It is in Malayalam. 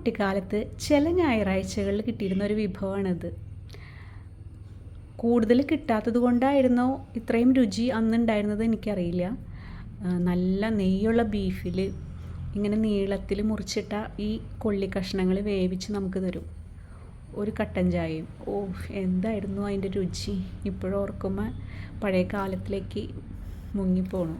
കുട്ടിക്കാലത്ത് ചില ഞായറാഴ്ചകളിൽ കിട്ടിയിരുന്ന ഒരു വിഭവമാണിത്. കൂടുതൽ കിട്ടാത്തത് കൊണ്ടായിരുന്നോ ഇത്രയും രുചി അന്നുണ്ടായിരുന്നത് എനിക്കറിയില്ല. നല്ല നെയ്യുള്ള ബീഫിൽ ഇങ്ങനെ നീളത്തിൽ മുറിച്ചിട്ട ഈ കൊള്ളി കഷ്ണങ്ങൾ വേവിച്ച് നമുക്ക് തരും. ഒരു കട്ടൻ ചായയും. ഓ, എന്തായിരുന്നു അതിൻ്റെ രുചി! ഇപ്പോഴോർക്കുമ്പോൾ പഴയ കാലത്തിലേക്ക് മുങ്ങിപ്പോണു.